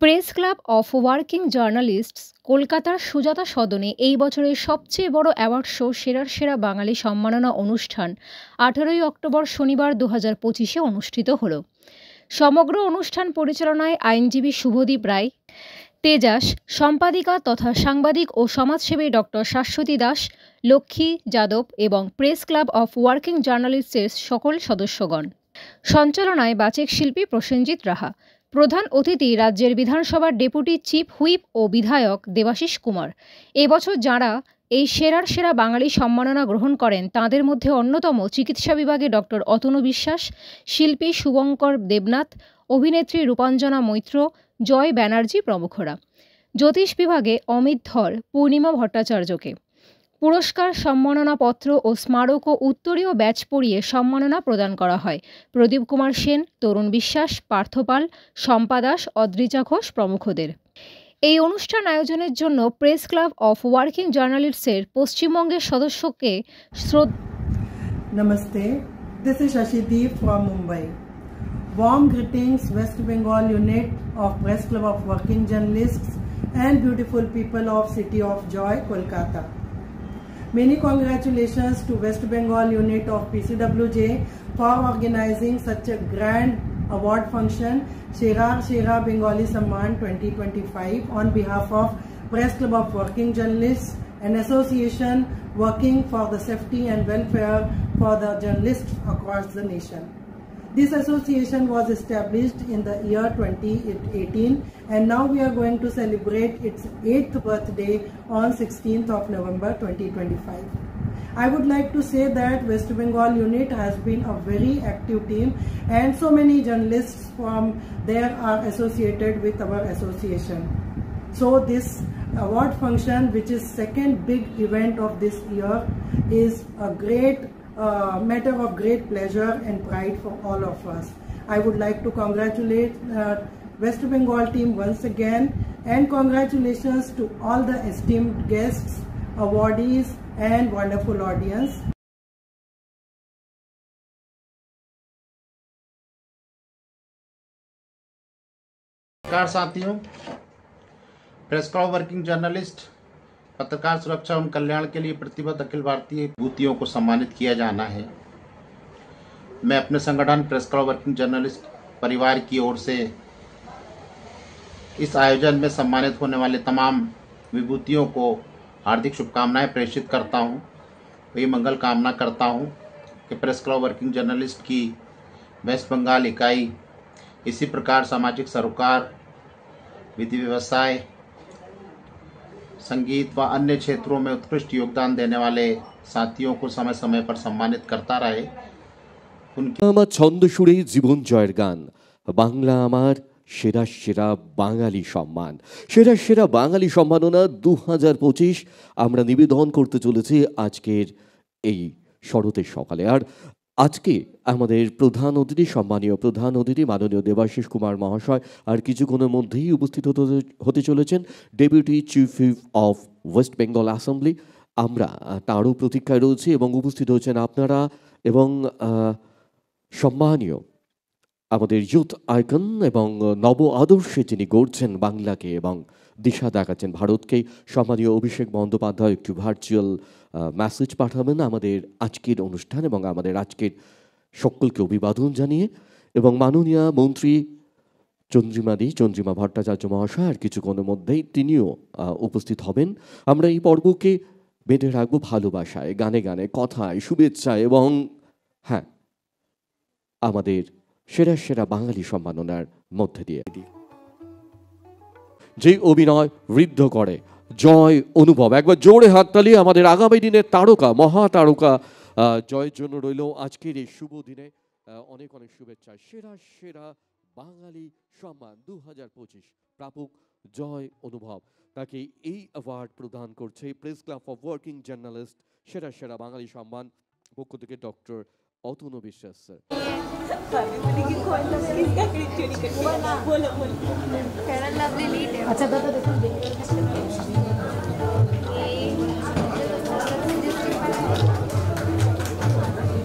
Press club of working journalists কলকাতার সুজাতা সদনে এই বছরের সবচেয়ে বড় অ্যাওয়ার্ড শো সেরার সেরা বাঙালি সম্মাননা অনুষ্ঠান 18ই অক্টোবর শনিবার 2025-এ অনুষ্ঠিত হলো। সমগ্র অনুষ্ঠান পরিচালনায় আইনজীবী শুভদীপ রায়, তেজাস, সম্পাদিকা তথা সাংবাদিক ও সমাজসেবী ডক্টর শাশ্বতী দাস, লক্ষ্মী যাদব এবং প্রেস ক্লাব অফ ওয়ার্কিং জার্নালিস্টসের সকল সদস্যগণ। সঞ্চালনায় বাচিক শিল্পী প্রসেনজিৎ রাহা। প্রধান অতিথি রাজ্যের বিধানসভার ডেপুটি চিফ হুইপ ও বিধায়ক দেবাশিস কুমার। এবছর যাঁরা এই সেরার সেরা বাঙালি সম্মাননা গ্রহণ করেন তাঁদের মধ্যে অন্যতম চিকিৎসা বিভাগে ডক্টর অতনু বিশ্বাস, শিল্পী শুভঙ্কর দেবনাথ, অভিনেত্রী রূপাঞ্জনা মৈত্র, জয় ব্যানার্জি প্রমুখরা। জ্যোতিষ বিভাগে অমিত ধর, পূর্ণিমা ভট্টাচার্যকে পুরস্কার, সম্মাননাপত্র ও স্মারক ও উত্তরীয় ব্যাচ পরিয়ে সম্মাননা প্রদান করা হয় প্রদীপ কুমার সেন, তরুণ বিশ্বাস, পার্থ পাল, শম্পা দাস, অদ্রিজা ঘোষ প্রমুখদের। এই অনুষ্ঠান আয়োজনের জন্য প্রেস ক্লাব অফ ওয়ার্কিং জার্নালিস্টসের পশ্চিমবঙ্গের সদস্যকে Namaste, this is Shashideep from Mumbai. Warm greetings West Bengal unit of Press Club of Working Journalists and beautiful people of City of Joy, Kolkata. Many congratulations to West Bengal unit of PCWJ for organizing such a grand award function, Shera Bengali Samman 2025, on behalf of Press Club of Working Journalists, an association working for the safety and welfare for the journalists across the nation. This association was established in the year 2018 and now we are going to celebrate its 8th birthday on 16th of November 2025. I would like to say that West Bengal unit has been a very active team and so many journalists from there are associated with our association. So this award function, which is second big event of this year, is a great matter of great pleasure and pride for all of us. I would like to congratulate West Bengal team once again, and congratulations to all the esteemed guests, awardees and wonderful audience. नमस्कार साथियों, press club working journalist पत्रकार सुरक्षा एवं कल्याण के लिए प्रतिबद्ध अखिल भारतीय विभूतियों को सम्मानित किया जाना है। मैं अपने संगठन प्रेस क्लब वर्किंग जर्नलिस्ट परिवार की ओर से इस आयोजन में सम्मानित होने वाले तमाम विभूतियों को हार्दिक शुभकामनाएं प्रेषित करता हूं। वही मंगल कामना करता हूं कि प्रेस क्लब वर्किंग जर्नलिस्ट की वेस्ट बंगाल इकाई इसी प्रकार सामाजिक सरोकार, विधि व्यवसाय, संगीत व अन्य क्षेत्रों में उत्कृष्ट योगदान देने वाले साथियों को समय समय पर सम्मानित करता रहे। আমার ছন্দ সুরে জীবন জয়ের গান, বাংলা আমার সেরা সেরা বাঙালি সম্মান, সেরা সেরা বাঙালি সম্মাননা 2025 আমরা নিবেদন করতে চলেছি আজকের এই শরতের সকালে। আর আজকে আমাদের প্রধান অতিথি, সম্মানীয় প্রধান অতিথি মাননীয় দেবাশিস কুমার মহাশয় আর কিছুক্ষণের মধ্যেই উপস্থিত হতে চলেছেন deputy chief whip of West Bengal assembly. আমরা তারও প্রতীক্ষায় রয়েছি এবং উপস্থিত হচ্ছেন আপনারা এবং সম্মানীয় আমাদের ইউথ আইকন এবং নব আদর্শে যিনি গড়ছেন বাংলাকে এবং দিশা দেখাচ্ছেন ভারতকে, সম্মানীয় অভিষেক বন্দ্যোপাধ্যায় একটু ভার্চুয়াল মেসেজ পাঠাবেন আমাদের আজকের অনুষ্ঠান এবং আমাদের আজকের সকলকে অভিবাদন জানিয়ে, এবং মাননীয় মন্ত্রী চন্দ্রিমা ভট্টাচার্য মহাশয় আর কিছুক্ষণের মধ্যেই তিনিও উপস্থিত হবেন। আমরা এই পর্বকে বেঁধে রাখবো ভালোবাসায়, গানে গানে, কথায়, শুভেচ্ছায় এবং হ্যাঁ আমাদের সেরা সেরা বাঙালি সম্মাননার মধ্যে দিয়ে যে অভিনয় ঋদ্ধ করে জয় অনুভব। একবার জোরে হাততালি আমাদের আগামী দিনের তারকা, মহাতারকা জয়ের জন্য রইল আজকের এই শুভ দিনে অনেক অনেক শুভেচ্ছা। সেরা সেরা বাঙালি সম্মান 2025 প্রাপক জয় অনুভব, তাকে এই অ্যাওয়ার্ড প্রদান করছে press club of working journalist সেরা সেরা বাঙালি সম্মান পক্ষ থেকে ডক্টর অতনু বিশ্বাস স্যার।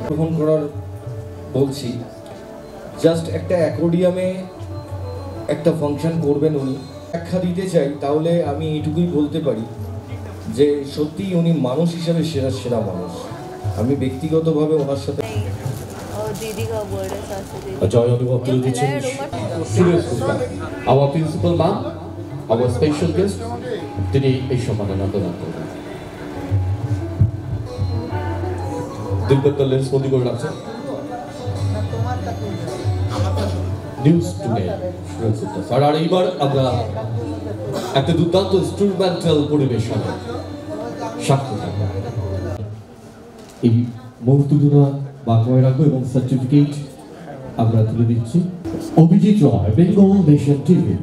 গ্রহণ করার বলছি, জাস্ট একটা অ্যাকোর্ডিয়ামে একটা ফাংশন করবেন উনি, ব্যাখ্যা দিতে চাই তাহলে আমি এইটুকুই বলতে পারি যে সত্যিই উনি মানুষ হিসেবে সেরা সেরা মানুষ। আমি ব্যক্তিগতভাবে ওনার সাথে জয় অনুভব করে দিচ্ছেন Suresh Gupta, hour principal ma'am, hour special guest, তিনি এই সম্মাননা প্রদান করবেন। দিলবেত্তা লেন্স বন্দি করে রাখছেন news today Suresh Gupta sir. আর এইবার আমরা একটা দুর্দান্ত ইনস্ট্রুমেন্টাল পরিবেশনের সাক্ষী থাকবো। এই মুহূর্তগুলো বাংলায় রাখবো এবং সার্টিফিকেট আমরা তুলে দিচ্ছি। অভিজিৎ রয়, বেঙ্গল নেশন টিভি।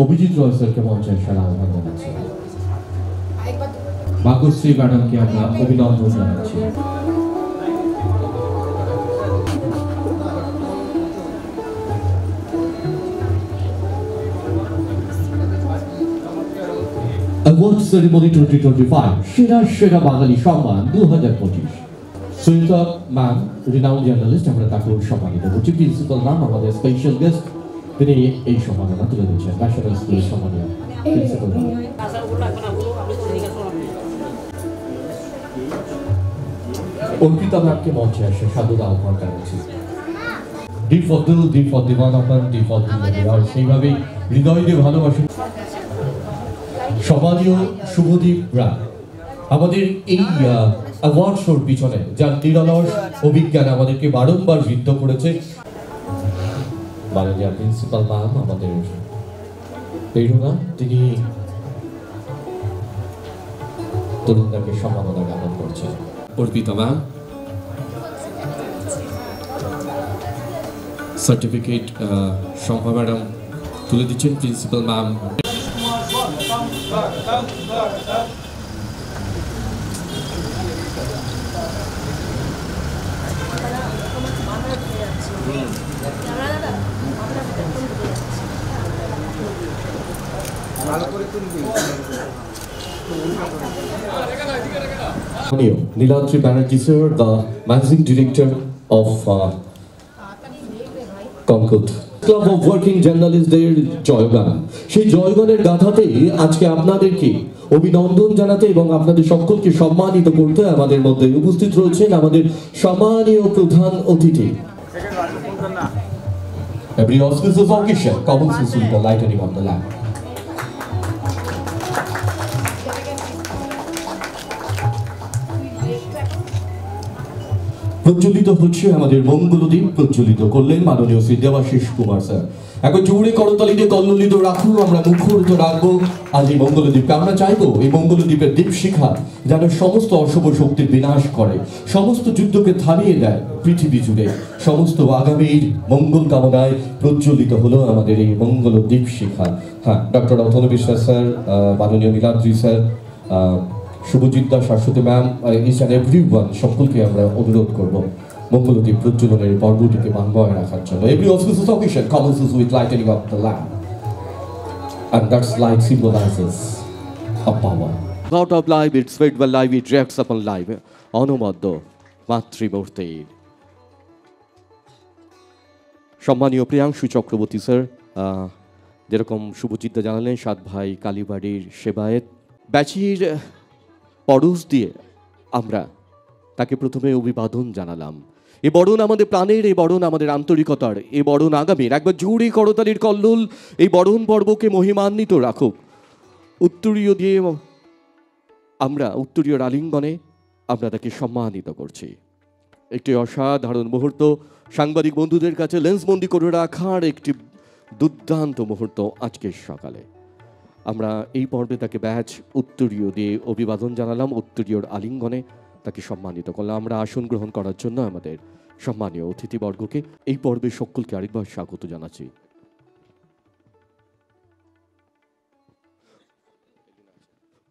অভিজিৎ রয় স্যারকে মঞ্চে সারা আহ্বান জানাচ্ছি। ভাগ্যশ্রী ম্যাডামকে আমরা অভিনন্দন জানাচ্ছি। অ্যাওয়ার্ড সেরেমনি 2025 সেরা সেরা বাঙালি সম্মান 2025। সুইতা ম্যাম, রিনাউন্ড জার্নালিস্ট, আমরা তাকে সম্মানিত করছি। প্রিন্সিপাল ম্যাম, আমাদের স্পেশাল গেস্ট, তিনি এই সম্মাননা তুলে দিচ্ছেন। ন্যাশনাল স্কুলের সম্মানীয় প্রিন্সিপাল ম্যাম। অর্পিতা ম্যামকে মঞ্চে আসে সাদর আহ্বান জানাচ্ছি। ডি ফর দিল, ডি ফর দিওয়ানাপন, ডি ফর দিল। আর সেইভাবেই হৃদয় দিয়ে ভালোবাসেন সম্মানীয় শুভদীপ রায়, আমাদের এই অ্যাওয়ার্ড শোর পিছনে যার নিরলস অভিজ্ঞান আমাদেরকে বারংবার সিদ্ধ করেছে। মাননীয় প্রিন্সিপাল ম্যাম আমাদের প্রেরণা, তিনি তরুণদেরকে সম্মাননা জ্ঞাপন করছেন। Arpita ma'am certificate Shampa madam তুলে দিচ্ছেন। Principal ma'am Niladri Banerjee sir, the managing director of Concord club of working জার্নালিস্টদের জয়গান। সেই জয়গানের গাথাতেই আজকে আপনাদেরকে অভিনন্দন জানাতে এবং আপনাদের সকলকে সম্মানিত করতে আমাদের মধ্যে উপস্থিত রয়েছেন আমাদের সম্মানীয় প্রধান অতিথি। Every auspicious occasion commences with the lightening of the lamp. প্রজ্বলিত হচ্ছে আমাদের মঙ্গলদ্বীপ, প্রজ্বলিত করলেন মাননীয় শ্রী দেবাশিস কুমার স্যার। এখন জোরে করতালিতে কল্লোলিত রাখুন, আমরা মুখরিত রাখবো আজ এই মঙ্গলদ্বীপকে। আমরা চাইবো এই মঙ্গলদ্বীপের দীপশিখা যেন সমস্ত অশুভ শক্তির বিনাশ করে, সমস্ত যুদ্ধকে থামিয়ে দেয় পৃথিবী জুড়ে। সমস্ত আগামীর মঙ্গল কামনায় প্রজ্বলিত হলো আমাদের এই মঙ্গল দীপশিখা। হ্যাঁ, ডক্টর অতনু বিশ্বাস স্যার, মাননীয় Niladri sir, Subhajit Das, Saswati ma'am, each and everyone, সকলকে আমরা অনুরোধ করব মঙ্গলদ্বীপ প্রজ্বলনের পর্বটিকে মানবয় রাখার জন্য। Every auspicious occasion commences with lightening of the lamp, and that light symbolizes a power. Out of life, it's fed by life, it reacts upon life. অনবদ্য মাতৃমূর্তির সম্মানীয় Priyanshu Chakraborty sir, যেরকম শুভজিৎ দা জানালেন, 7 ভাই কালীবাড়ির সেবায়েত ব্যাচীর পরশ দিয়ে আমরা তাকে প্রথমে অভিবাদন জানালাম। এ বরণ আমাদের প্রাণের, এই বরণ আমাদের আন্তরিকতার, এ বরণ আগামীর। একবার জোরে করতালির কল্লোল এই বরণ পর্বকে মহিমান্বিত রাখুক। উত্তরীয় দিয়ে আমরা উত্তরীয় আলিঙ্গনে আমরা তাকে সম্মানিত করছি। একটি অসাধারণ মুহূর্ত, সাংবাদিক বন্ধুদের কাছে লেন্সবন্দি করে রাখার একটি দুর্দান্ত মুহূর্ত আজকের সকালে। আমরা এই পর্বে তাকে ব্যাচ উত্তরীয় দিয়ে অভিবাদন জানালাম, উত্তরীয়র আলিঙ্গনে তাকে সম্মানিত করলাম। আমরা আসন গ্রহণ করার জন্য আমাদের সম্মানীয় অতিথিবর্গকে এই পর্বে সকলকে আরেকবার স্বাগত জানাচ্ছি।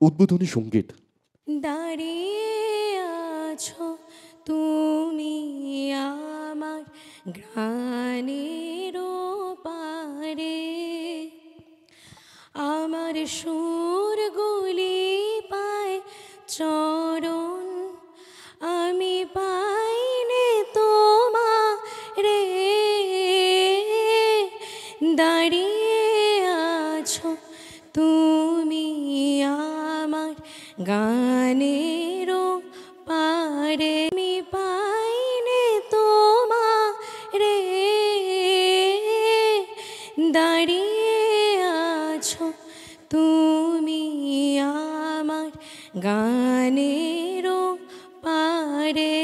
উদ্বোধনী সঙ্গীত। দাঁড়িয়ে আছো তুমি আমার ঘ্রাণের পারে, আমার সুরগুলি পায় চরণ, আমি পাইনে তোমারে গানেরও পারে আমি পাইনে তোমারে দাঁড়িয়ে আছো তুমি আমার গানেরও পারে।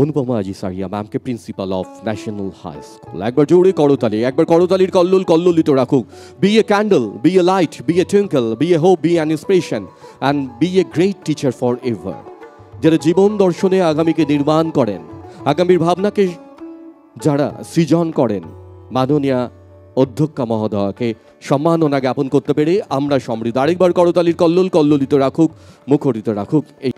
অনুপমা আজি সারিয়া ম্যামকে principal of national high school. একবার জোরে করতালি, একবার করতালির কল্লোল কল্লোলিত রাখুক। Be a candle, be a light, be a twinkle, be a hope, be an inspiration and be a great teacher forever. যারা জীবন দর্শনে আগামীকে নির্মাণ করেন, আগামীর ভাবনাকে যারা সৃজন করেন, মাননীয়া অধ্যক্ষা মহোদয়কে সম্মাননা জ্ঞাপন করতে পেরে আমরা সমৃদ্ধ। আরেকবার করতালির কল্লোল কল্লোলিত রাখুক, মুখরিত রাখুক। এই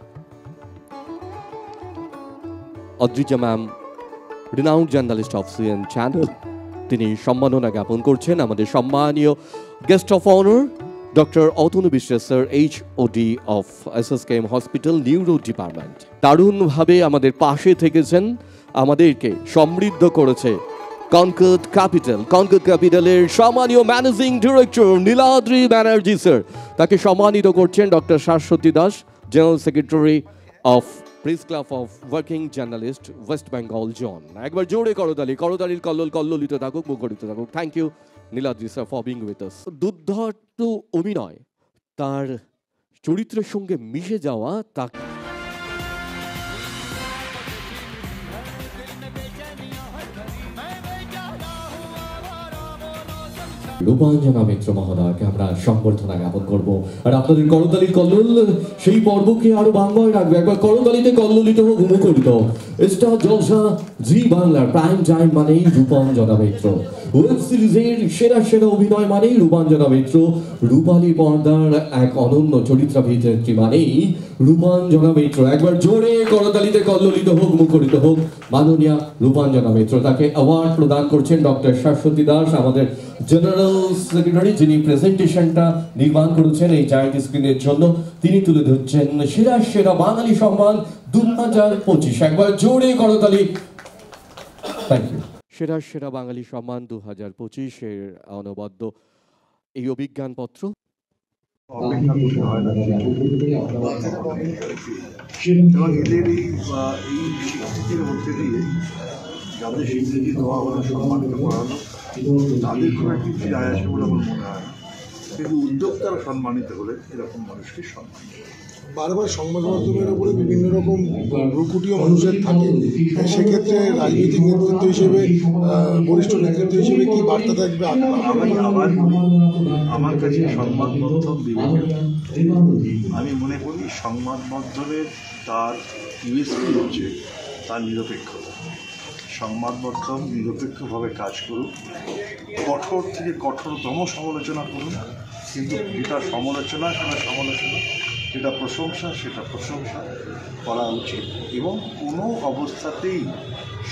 Adrija ma'am, renowned journalist of CN channel, তিনি সম্মাননা জ্ঞাপন করছেন আমাদের সম্মানীয় guest of honour doctor Atanu Biswas sir, HOD of SSKM hospital neuro department. দারুণভাবে আমাদের পাশে থেকেছেন, আমাদেরকে সমৃদ্ধ করেছে কনকর্ড ক্যাপিটালের সম্মানীয় managing director Niladri Banerjee sir, তাকে সম্মানিত করছেন doctor Saswati Das, general secretary of press club of working journalist west Bengal zone. একবার জোরে করতালির কল্লোল কল্লোলিত থাকুক, মুখরিত থাকুক। Thank you Niladri sir for being with us. দুর্ধর্ষ অভিনয়, তার চরিত্রের সঙ্গে মিশে যাওয়া, তাকে রূপাঞ্জনা মিত্র মহোদয়কে আমরা সম্বর্ধনা জ্ঞাপন করব। আর আপনাদের করতালির কল্লোল সেই পর্বকে আরো বাংলায় রাখবে। একবার করতালিতে কল্লোলিত হোক, মুখরিত হোক। স্টার জলসা জি বাংলার প্রাইম টাইম মানেই রূপাঞ্জনা মিত্র, ওয়েব সিরিজের সেরা অভিনয় মানেই রূপাঞ্জনা মিত্র, রূপালী পর্দার এক অনন্য চরিত্রাভিনেত্রী মানেই রূপাঞ্জনা মিত্র। একবার জোরে করতালিতে কল্লোলিত হোক, মুখরিত হোক মাননীয়া রূপাঞ্জনা মিত্র। তাকে অ্যাওয়ার্ড প্রদান করছেন ডক্টর শাশ্বতী দাস, আমাদের জেনারেল সেক্রেটারি, যিনি প্রেজেন্টেশনটা নির্মাণ করেছেন এই জায়ান্ট স্ক্রিনের জন্য। তিনি তুলে ধরছেন সেরা বাঙালি সম্মান 2025। একবার জোরে করতালি। Thank you. সেরা বাঙালি সম্মান 2025 এর অনবদ্য এই অভিজ্ঞানপত্র। অপেক্ষা করতে হয় না, এবং এদের এই স্বীকৃতির মধ্যে দিয়ে যাদের স্বীকৃতি দেওয়া হলো, সম্মানিত করা হলো, তাদের খুব একটা কিছু যায় আসে বলে আমার মনে হয় না। কিন্তু উদ্যোক্তারা সম্মানিত হলে এরকম মানুষকে সম্মান বারবার সংবাদ মাধ্যমের উপরে বিভিন্ন রকম ভ্রুকুটিও মানুষের থাকে, সেক্ষেত্রে রাজনৈতিক নেতৃত্ব হিসেবে, বরিষ্ঠ নেতৃত্ব হিসেবে কি বার্তা থাকবে? আমার কাছে সংবাদ মাধ্যম বিবেকের, আমি মনে করি সংবাদ মাধ্যমের তার ইউএসপি হচ্ছে তার নিরপেক্ষতা। সংবাদ মাধ্যম নিরপেক্ষভাবে কাজ করুক, কঠোর থেকে কঠোরতম সমালোচনা করুন, কিন্তু যেটা সমালোচনা সেটা সমালোচনা, যেটা প্রশংসা সেটা প্রশংসা করা উচিত। এবং কোনো অবস্থাতেই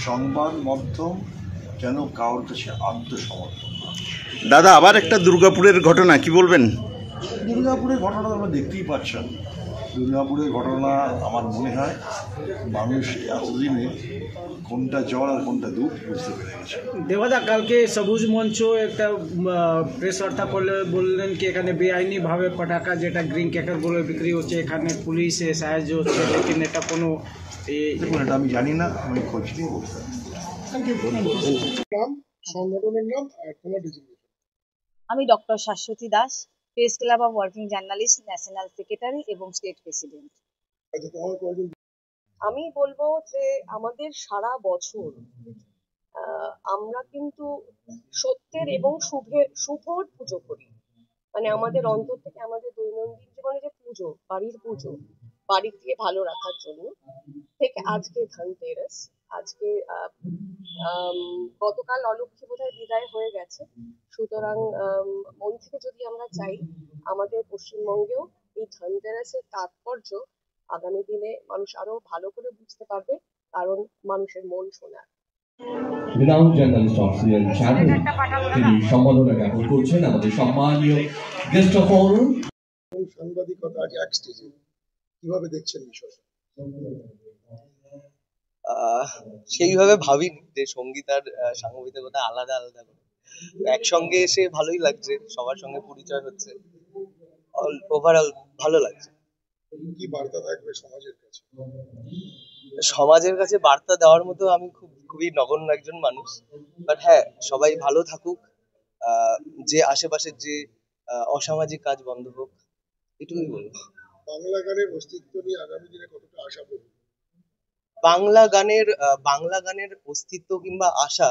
সংবাদ মাধ্যম যেন কারোর কাছে আত্মসমর্পণ না। দাদা, আবার একটা দুর্গাপুরের ঘটনা, কি বলবেন? দুর্গাপুরের ঘটনা আমরা দেখতেই পাচ্ছেন। দুর্গাপুরের ঘটনা আমার মনে হয় মানুষ এতদিনে কোনটা জল আর কোনটা দুধ বুঝতে পেরে গেছে। দেবাদা, কালকে সবুজ মঞ্চ একটা প্রেস বার্তা করলে বললেন কি এখানে বেআইনিভাবে পটাকা, যেটা গ্রিন ক্র্যাকার বলে বিক্রি হচ্ছে, এখানে পুলিশে সাহায্য হচ্ছে, লেকিন এটা কোনো দেখুন, এটা আমি জানি না, আমি খোঁজ নিয়ে বলতে সংগঠনের নাম। আমি doctor Saswati Das, press club of working journalist national secretary এবং স্টেট প্রেসিডেন্ট। আমি বলবো যে আমাদের সারা বছর আমরা কিন্তু সত্যের এবং শুভর পুজো করি। মানে আমাদের অন্তর থেকে আমাদের দৈনন্দিন জীবনে যে পুজো, বাড়ির পুজো, বাড়িকে ভালো রাখার জন্য, থেকে আজকে ধনতেরাস, আজকে গতকাল অলক্ষ্মী বোধহয় বিদায় হয়ে গেছে। সুতরাং মন থেকে যদি আমরা চাই আমাদের পশ্চিমবঙ্গেও এই ধনতেরাসের তাৎপর্য আগামী দিনে মানুষ আরো ভালো করে বুঝতে পারবে, কারণ মানুষের মন শোনা। Renowned journalist of CN channel, তিনি সম্মাননা জ্ঞাপন করছেন আমাদের সম্মানীয় গেস্ট অফ অনার। সাংবাদিকতা আজ এক স্টেজে, কিভাবে দেখছেন বিষয়টা? সেইভাবে ভাবিনি যে সঙ্গীত আর সাংবাদিকতা আলাদা আলাদা করে একসঙ্গে এসে ভালোই লাগছে, সবার সঙ্গে পরিচয় হচ্ছে। ওভারঅল ভালো লাগছে। কি বার্তা থাকবে সমাজের কাছে? সমাজের কাছে বার্তা দেওয়ার মতো আমি খুবই নগণ্য একজন মানুষ, বাট হ্যাঁ, সবাই ভালো থাকুক, যে আশেপাশের যে অসামাজিক কাজ বন্ধ হোক, এটুকুই বলবো। বাংলা গানের অস্তিত্ব নিয়ে আগামী দিনে কতটা আশা করব? বাংলা গানের অস্তিত্ব কিংবা আশা,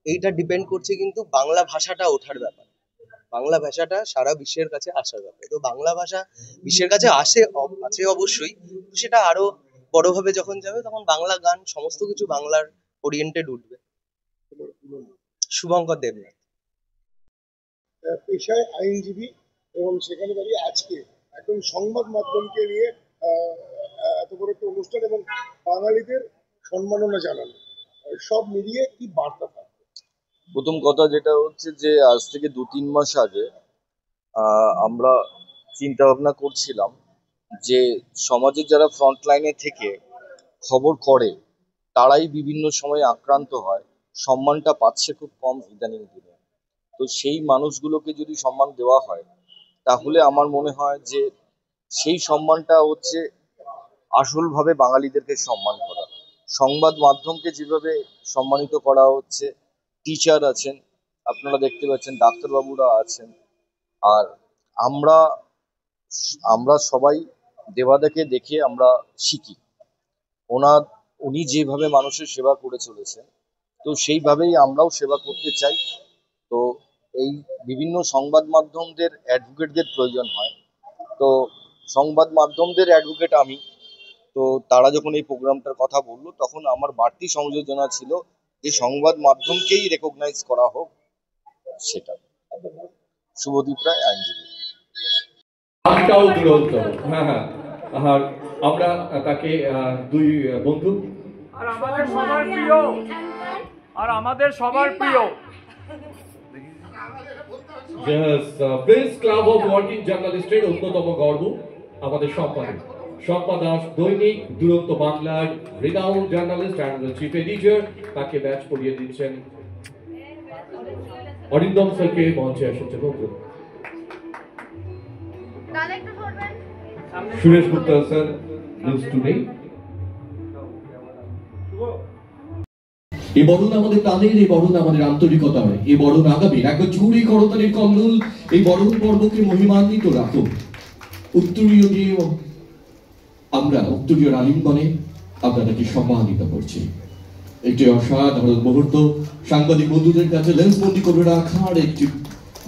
এইটা ডিপেন্ড করছে কিন্তু বাংলা ভাষাটা ওঠার ব্যাপার। বাংলা ভাষাটা সারা বিশ্বের কাছে আসার ব্যাপার। তো বাংলা ভাষা বিশ্বের কাছে আছে অবশ্যই, সেটা আরো বড়ভাবে যখন যাবে তখন বাংলা গান সমস্ত কিছু বাংলার ওরিয়েন্টেড উঠবে। শুভঙ্কর দেবনাথ। পেশায় আইনজীবী এবং সেখানে দাঁড়িয়ে আজকে একদম সংবাদ মাধ্যমকে নিয়ে এত বড় একটা অনুষ্ঠান এবং বাঙালিদের সম্মাননা জানানো, সব মিলিয়ে কি বার্তা থাকবে? প্রথম কথা যেটা হচ্ছে যে আজ থেকে 2-3 মাস আগে আমরা চিন্তা ভাবনা করছিলাম যে সমাজের যারা ফ্রন্ট লাইনে থেকে খবর করে তারাই বিভিন্ন সময় আক্রান্ত হয়, সম্মানটা পাচ্ছে খুব কম ইদানিং দিনে। তো সেই মানুষগুলোকে যদি সম্মান দেওয়া হয় তাহলে আমার মনে হয় যে সেই সম্মানটা হচ্ছে আসলভাবে বাঙালিদেরকে সম্মান করা। সংবাদ মাধ্যমকে যেভাবে সম্মানিত করা হচ্ছে, টিচার আছেন, আপনারা দেখতে পাচ্ছেন, ডাক্তারবাবুরা আছেন, আর আমরা সবাই দেবাদাকে দেখে আমরা শিখি। উনি যেভাবে মানুষের সেবা করে চলেছেন, তো সেইভাবেই আমরাও সেবা করতে চাই। তো এই বিভিন্ন সংবাদ মাধ্যমদের অ্যাডভোকেটদের প্রয়োজন হয়, তো সংবাদ মাধ্যমদের অ্যাডভোকেট আমি। তো তারা যখন এই প্রোগ্রামটার কথা বললো তখন আমার বাড়তি সংযোজনা ছিল যে সংবাদ মাধ্যমকেই রেকগনাইজ করা হোক, সেটা। শুভদীপ রায়, আইনজীবী। হ্যাঁ, আর আমরা তাকে দুই বন্ধু আর আমাদের সবার প্রিয় প্রেস ক্লাব অফ ওয়ার্কিং জার্নালিস্টের অন্যতম গর্ব, আমাদের সম্পাদক দাস, দৈনিক দুরন্ত বাংলার renowned journalist and chief editor, তাকে ব্যাচ পরিয়ে দিচ্ছেন অরিন্দম স্যারকে মঞ্চে এসেছে বন্ধু। Suresh Gupta sir, news today. এই বরণ আমাদের প্রাণের, এই বরণ আমাদের আন্তরিকতার, এই বরণ আগামীর একবার চুরি করতালির কল্লোল, এই বরণ পর্বকে মহিমান্বিত রাখুক। উত্তরীয় দিয়ে আমরা উত্তরীয় আলিঙ্গনে আমরা তাকে সম্মানিত করছি। একটি অসাধারণ মুহূর্ত, সাংবাদিক বন্ধুদের কাছে লেন্সবন্দি করে রাখার একটি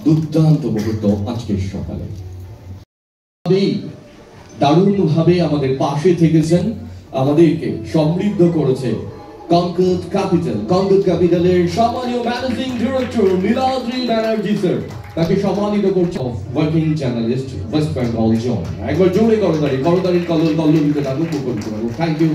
দুর্দান্ত মুহূর্ত আজকের সকালে। দারুণভাবে আমাদের পাশে থেকেছেন, আমাদেরকে সমৃদ্ধ করেছে কনকর্ড ক্যাপিটালের সম্মানীয় managing director Niladri Banerjee sir, তাকে সম্মানিত করছে working journalist west Bengal zone. একবার জোরে করতালি কল্লোলিত থাকুক। Thank you.